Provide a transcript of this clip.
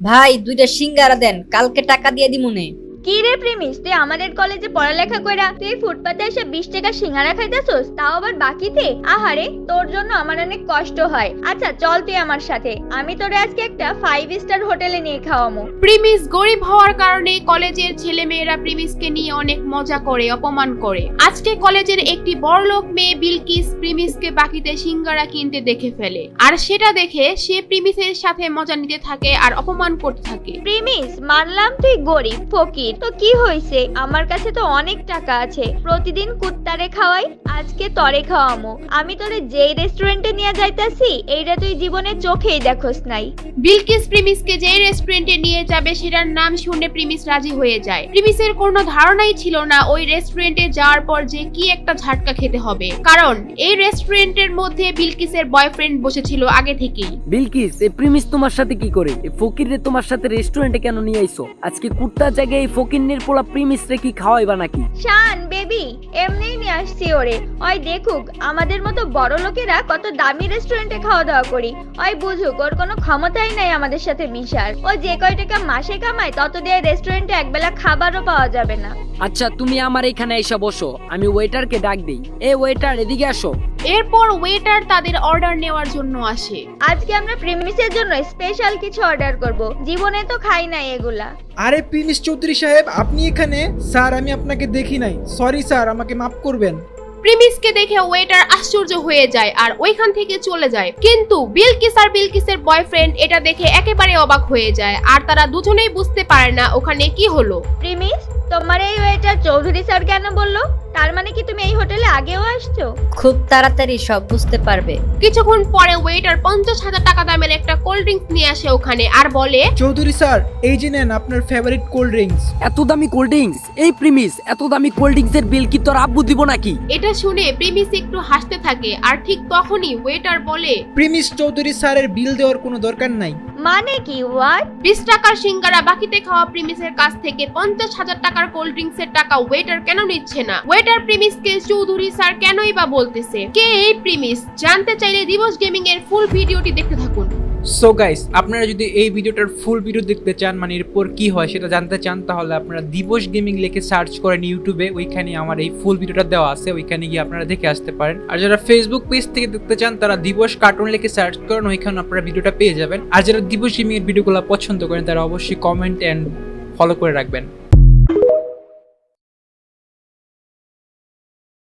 ভাই দুইটা সিঙ্গারা দেন, কালকে টাকা দিয়ে দিমুনে। কি রে প্রেমিস, তুই আমাদের কলেজে পড়ালেখা কইরা তুই ফুটপাতে এসে 20 টাকা সিঙ্গারা খাইতেছস, তাও আবার বাকিতে? আহারে, তোর জন্য আমার অনেক কষ্ট হয়। আচ্ছা চল তুই আমার সাথে, আমি তোরে আজকে একটা 5 স্টার হোটেলে নিয়ে খাওয়ামু। প্রিমিস গরিব হওয়ার কারণে কলেজের ছেলেমেয়েরা প্রিমিসকে নিয়ে অনেক মজা করে, অপমান করে। আজকে কলেজের একটি বড়লোক মেয়ে বিলকিস প্রিমিসকে বাকিতে সিঙ্গারা কিনতে দেখে ফেলে, আর সেটা দেখে সে প্রিমিসের সাথে মজা নিতে থাকে আর অপমান করতে থাকে। প্রেমিস, মানলাম তুই গরিব ফকির, তো কি হইছে? আমার কাছে তো অনেক টাকা আছে, প্রতিদিন কুত্তারে খাওয়াই, আজকে তরে খাওয়ামু। আমি তোরে যেই রেস্টুরেন্টে নিয়ে যাইতাছি এইটা তুই জীবনে চোখেই দেখোস নাই। বিলকিস প্রিমিসকে যে রেস্টুরেন্টে নিয়ে যাবে সেটার নাম শুনে প্রিমিস রাজি হয়ে যায়। প্রিমিসের কোনো ধারণাই ছিল না ওই রেস্টুরেন্টে যাওয়ার পর যে কি একটা ঝাটকা খেতে হবে, কারণ এই রেস্টুরেন্টের মধ্যে বিলকিসের বয়ফ্রেন্ড বসেছিল আগে থেকেই। বিলকিস, এই প্রিমিস তোমার সাথে কি করে? এই ফকিররে তোমার সাথে রেস্টুরেন্টে কেন নিয়ে আইছো? আজকে কুত্তার জায়গায় এই ফকিরনের পোলা প্রিমিস রে কি খাওয়াইবা নাকি? শান বেবি, এমনিই নিয়ে আসছি ওরে। ওই দেখুক আমাদের মতো বড় লোকেরা কত দামি রেস্টুরেন্টে খাওয়া দাওয়া করি। ওই বুঝুক ওর কোনো ক্ষমতাই নাই আমাদের সাথে মিশার। ও যে কয় টাকা মাসে কামায় তত দিয়ে রেস্টুরেন্টে একবেলা খাবারও পাওয়া যাবে না। আচ্ছা তুমি আমার এখানে এসে বসো, আমি ওয়েটারকে ডাক দেই। এ ওয়েটার, এদিকে আসো। এরপর ওয়েটার তাদের অর্ডার নেওয়ার জন্য আসে। আজকে আমরা প্রিমিসের জন্য স্পেশাল কিছু অর্ডার করব, জীবনে তো খাই নাই এগুলা। আরে প্রিমিস চৌধুরী সাহেব, আপনি এখানে? স্যার আমি আপনাকে দেখি নাই, সরি স্যার, আমাকে মাফ করবেন। প্রিমিসকে দেখে ওয়েটার আশ্চর্য হয়ে যায় আর ওইখান থেকে চলে যায়, কিন্তু বিলকিস আর বিলকিসের বয়ফ্রেন্ড এটা দেখে একেবারে অবাক হয়ে যায়, আর তারা দুজনেই বুঝতে পারে না ওখানে কি হলো। প্রিমিস, তোমার এই ওয়েটার চৌধুরী স্যার কেন বললো? তার মানে কি তুমি এই হোটেলে আগেও আসছো? খুব তাড়াতাড়ি সব বুঝতে পারবে। কিছুক্ষণ পরে ওয়েটার 50,000 টাকা দামের একটা কোল্ড ড্রিঙ্কস নিয়ে আসে ওখানে আর বলে, চৌধুরী স্যার, এই যে নেন আপনার ফেভারিট কোল্ড ড্রিঙ্কস। এত দামি কোল্ড ড্রিঙ্কস? এই প্রিমিস, এত দামি কোল্ড ড্রিঙ্কস এর বিল কি তোর আব্বু দিব নাকি? এটা শুনে প্রিমিস একটু হাসতে থাকে, আর ঠিক তখনই ওয়েটার বলে, প্রিমিস চৌধুরী স্যারের বিল দেওয়ার কোনো দরকার নাই। মানে কি? হোয়াট? 20 টাকার সিঙ্গারা বাকিতে খাওয়া প্রিমিসের কাছ থেকে 50,000 টাকার কোল্ড ড্রিঙ্কস এর টাকা ওয়েটার কেন নিচ্ছে না? ওয়েটার প্রিমিসকে চৌধুরী স্যার কেনই বা বলতেছে? কে এই প্রিমিস? জানতে চাইলে দিবস গেমিং এর ফুল ভিডিওটি দেখতে থাকুন। সো গাইস, আপনারা যদি এই ভিডিওটার ফুল ভিডিও দেখতে চান, মানে এরপর কি হয় সেটা জানতে চান, তাহলে আপনারা দিবস গেমিং লিখে সার্চ করেন ইউটিউবে, ওইখানে আমার এই ফুল ভিডিওটা দেওয়া আছে, ওইখানে গিয়ে আপনারা দেখে আসতে পারেন। আর যারা ফেসবুক পেজ থেকে দেখতে চান তারা দিবস কার্টুন লিখে সার্চ করেন, ওইখানে আপনারা ভিডিওটা পেয়ে যাবেন। আর যারা দিবস গেমিং এর ভিডিওগুলো পছন্দ করেন তারা অবশ্যই কমেন্ট এন্ড ফলো করে রাখবেন।